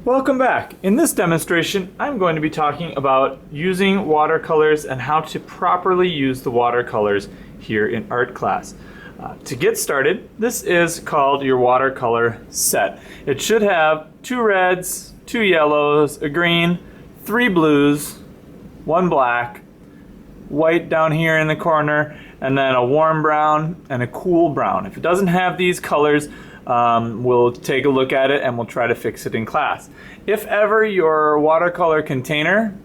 Welcome back. In this demonstration, I'm going to be talking about using watercolors and how to properly use the watercolors here in art class. To get started, this is called your watercolor set. It should have 2 reds, 2 yellows, a green, 3 blues, 1 black, white down here in the corner, and then a warm brown and a cool brown. If it doesn't have these colors, we'll take a look at it and we'll try to fix it in class. If ever your watercolor container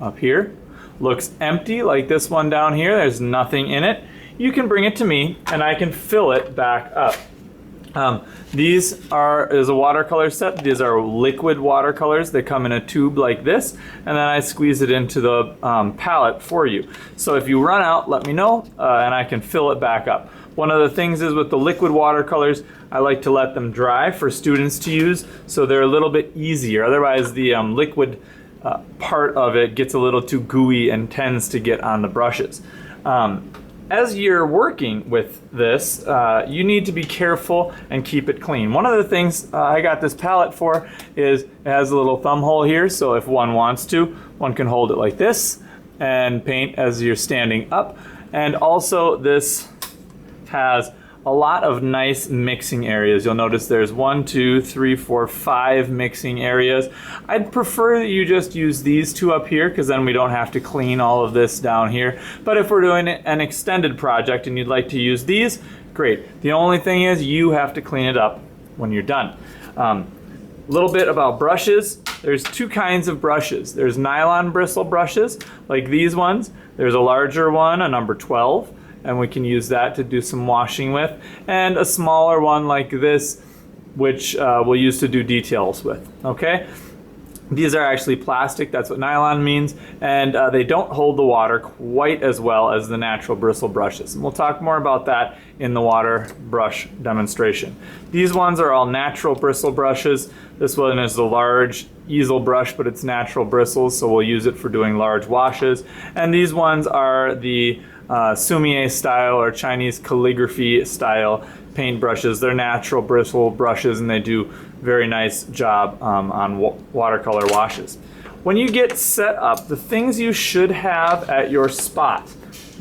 up here looks empty, like this one down here, there's nothing in it, you can bring it to me and I can fill it back up. These is a watercolor set. These are liquid watercolors. They come in a tube like this, and then I squeeze it into the palette for you. So if you run out, let me know, and I can fill it back up. One of the things is with the liquid watercolors, I like to let them dry for students to use, so they're a little bit easier. Otherwise, the liquid part of it gets a little too gooey and tends to get on the brushes. As you're working with this, you need to be careful and keep it clean. One of the things I got this palette for is it has a little thumb hole here, so if one wants to, one can hold it like this and paint as you're standing up. And also this has a lot of nice mixing areas. You'll notice there's 1, 2, 3, 4, 5 mixing areas. I'd prefer that you just use these 2 up here because then we don't have to clean all of this down here. But if we're doing an extended project and you'd like to use these, great. The only thing is you have to clean it up when you're done. A little bit about brushes. There's 2 kinds of brushes. There's nylon bristle brushes like these ones. There's a larger one, a number 12. And we can use that to do some washing with, and a smaller one like this, which we'll use to do details with, okay? These are actually plastic, that's what nylon means, and they don't hold the water quite as well as the natural bristle brushes. And we'll talk more about that in the water brush demonstration. These ones are all natural bristle brushes. This one is the large easel brush, but it's natural bristles, so we'll use it for doing large washes. And these ones are the Sumier style or Chinese calligraphy style paint brushes. They're natural bristle brushes and they do very nice job on watercolor washes. When you get set up, the things you should have at your spot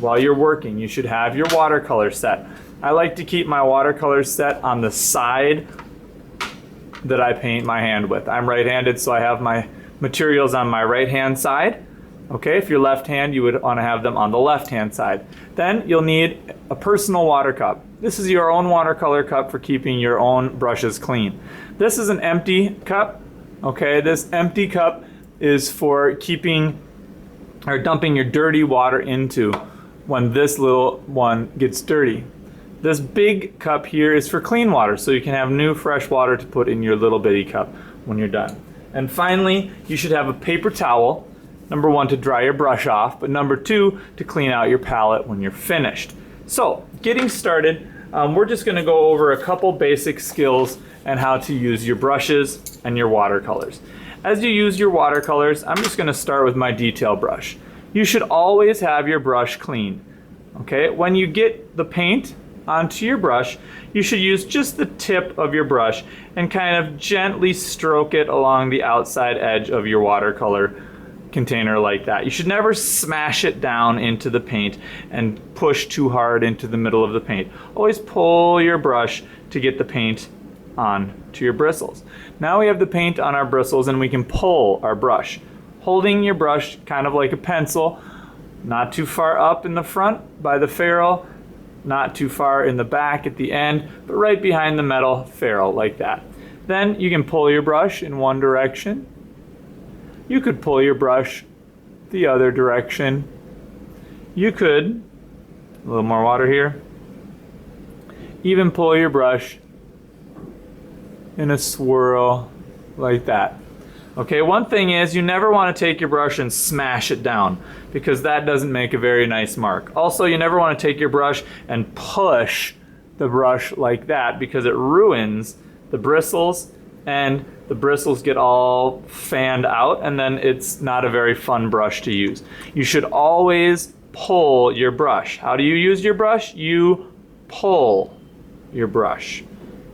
while you're working, you should have your watercolor set. I like to keep my watercolor set on the side that I paint my hand with. I'm right-handed, so I have my materials on my right-hand side. Okay, if you're left-hand, you would want to have them on the left-hand side. Then you'll need a personal water cup. This is your own watercolor cup for keeping your own brushes clean. This is an empty cup. Okay, this empty cup is for keeping or dumping your dirty water into when this little one gets dirty. This big cup here is for clean water, so you can have new fresh water to put in your little bitty cup when you're done. And finally, you should have a paper towel. Number 1, to dry your brush off, but number 2, to clean out your palette when you're finished. So, getting started, we're just going to go over a couple basic skills and how to use your brushes and your watercolors. As you use your watercolors, I'm just going to start with my detail brush. You should always have your brush clean. Okay, when you get the paint onto your brush, you should use just the tip of your brush and kind of gently stroke it along the outside edge of your watercolor container like that. You should never smash it down into the paint and push too hard into the middle of the paint. Always pull your brush to get the paint on to your bristles. Now we have the paint on our bristles and we can pull our brush. Holding your brush kind of like a pencil, not too far up in the front by the ferrule, not too far in the back at the end, but right behind the metal ferrule like that. Then you can pull your brush in one direction. You could pull your brush the other direction. You could, a little more water here, even pull your brush in a swirl like that. Okay, one thing is you never want to take your brush and smash it down because that doesn't make a very nice mark. Also, you never want to take your brush and push the brush like that because it ruins the bristles and the bristles get all fanned out and then it's not a very fun brush to use. You should always pull your brush. How do you use your brush? You pull your brush.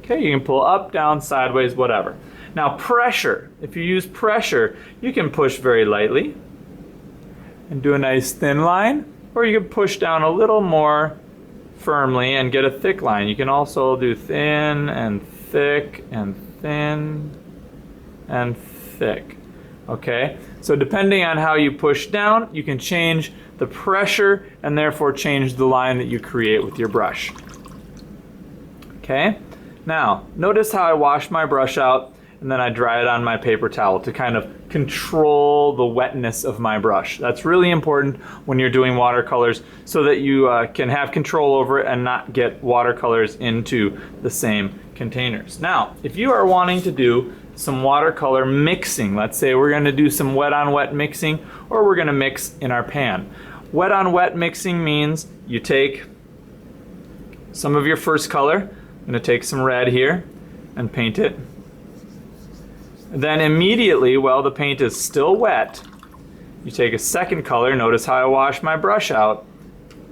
Okay, you can pull up, down, sideways, whatever. Now pressure, if you use pressure, you can push very lightly and do a nice thin line, or you can push down a little more firmly and get a thick line. You can also do thin and thick and thin and thick. Okay, so depending on how you push down, you can change the pressure and therefore change the line that you create with your brush. Okay, now notice how I wash my brush out and then I dry it on my paper towel to kind of control the wetness of my brush. That's really important when you're doing watercolors so that you can have control over it and not get watercolors into the same containers. Now, if you are wanting to do some watercolor mixing, let's say we're going to do some wet on wet mixing, or we're going to mix in our pan. Wet on wet mixing means you take some of your first color. I'm going to take some red here and paint it. Then immediately, while the paint is still wet, you take a second color. Notice how I wash my brush out.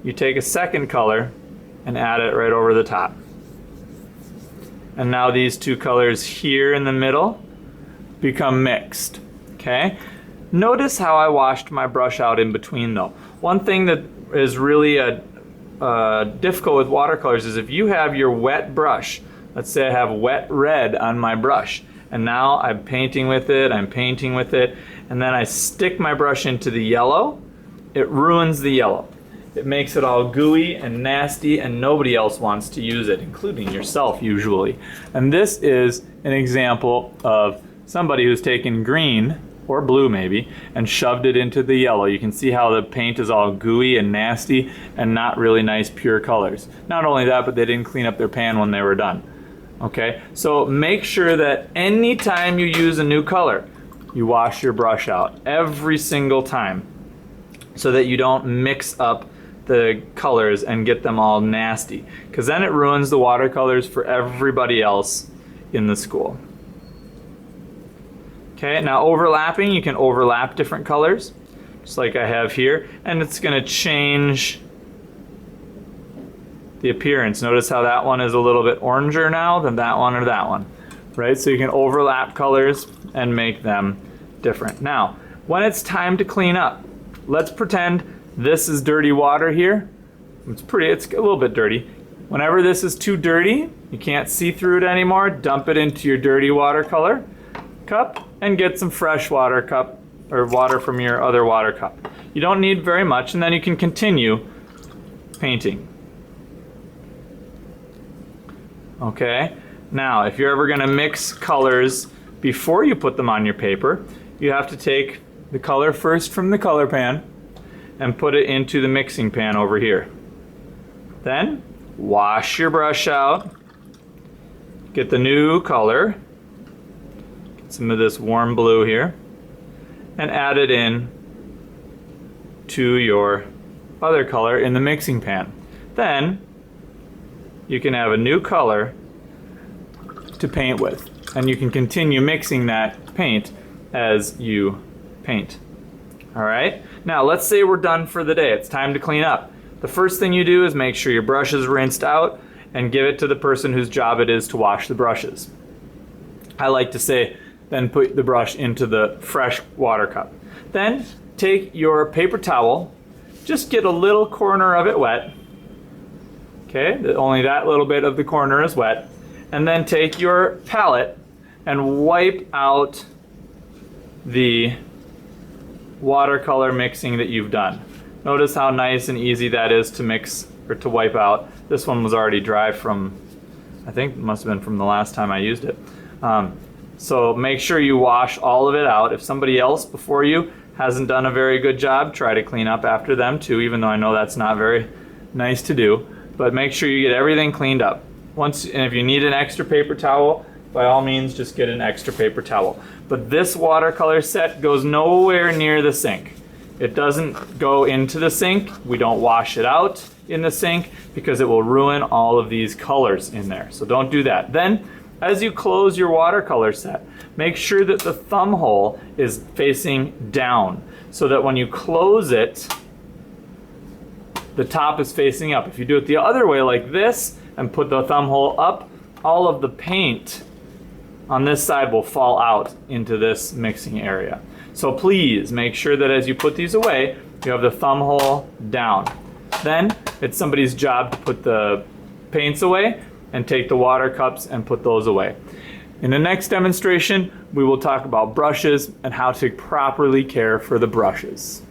You take a second color and add it right over the top. And now these two colors here in the middle become mixed. Okay? Notice how I washed my brush out in between though. One thing that is really difficult with watercolors is if you have your wet brush, let's say I have wet red on my brush, and now I'm painting with it, and then I stick my brush into the yellow, it ruins the yellow. It makes it all gooey and nasty and nobody else wants to use it, including yourself usually. And this is an example of somebody who's taken green, or blue maybe, and shoved it into the yellow. You can see how the paint is all gooey and nasty and not really nice pure colors. Not only that, but they didn't clean up their pan when they were done. Okay, so make sure that anytime you use a new color, you wash your brush out every single time so that you don't mix up the colors and get them all nasty, because then it ruins the watercolors for everybody else in the school. Okay, now overlapping, you can overlap different colors, just like I have here, and it's going to change the appearance. Notice how that one is a little bit oranger now than that one or that one, right? So you can overlap colors and make them different. Now, when it's time to clean up, let's pretend this is dirty water here. It's a little bit dirty. Whenever this is too dirty, you can't see through it anymore, dump it into your dirty watercolor cup and get some fresh water cup or water from your other water cup. You don't need very much, and then you can continue painting. Okay, now if you're ever going to mix colors before you put them on your paper, you have to take the color first from the color pan and put it into the mixing pan over here. Then wash your brush out, get the new color, get some of this warm blue here, and add it in to your other color in the mixing pan. Then you can have a new color to paint with, and you can continue mixing that paint as you paint. All right, now let's say we're done for the day. It's time to clean up. The first thing you do is make sure your brush is rinsed out and give it to the person whose job it is to wash the brushes. I like to say, then put the brush into the fresh water cup. Then take your paper towel, just get a little corner of it wet. Okay, only that little bit of the corner is wet. And then take your palette and wipe out the watercolor mixing that you've done. Notice how nice and easy that is to mix or to wipe out. This one was already dry from, I think it must have been from the last time I used it. So make sure you wash all of it out. If somebody else before you hasn't done a very good job, try to clean up after them too, even though I know that's not very nice to do. But make sure you get everything cleaned up. And if you need an extra paper towel, by all means, just get an extra paper towel. But this watercolor set goes nowhere near the sink. It doesn't go into the sink. We don't wash it out in the sink because it will ruin all of these colors in there. So don't do that. Then, as you close your watercolor set, make sure that the thumb hole is facing down so that when you close it, the top is facing up. If you do it the other way like this and put the thumb hole up, all of the paint on this side will fall out into this mixing area. So please make sure that as you put these away, you have the thumb hole down. Then it's somebody's job to put the paints away and take the water cups and put those away. In the next demonstration, we will talk about brushes and how to properly care for the brushes.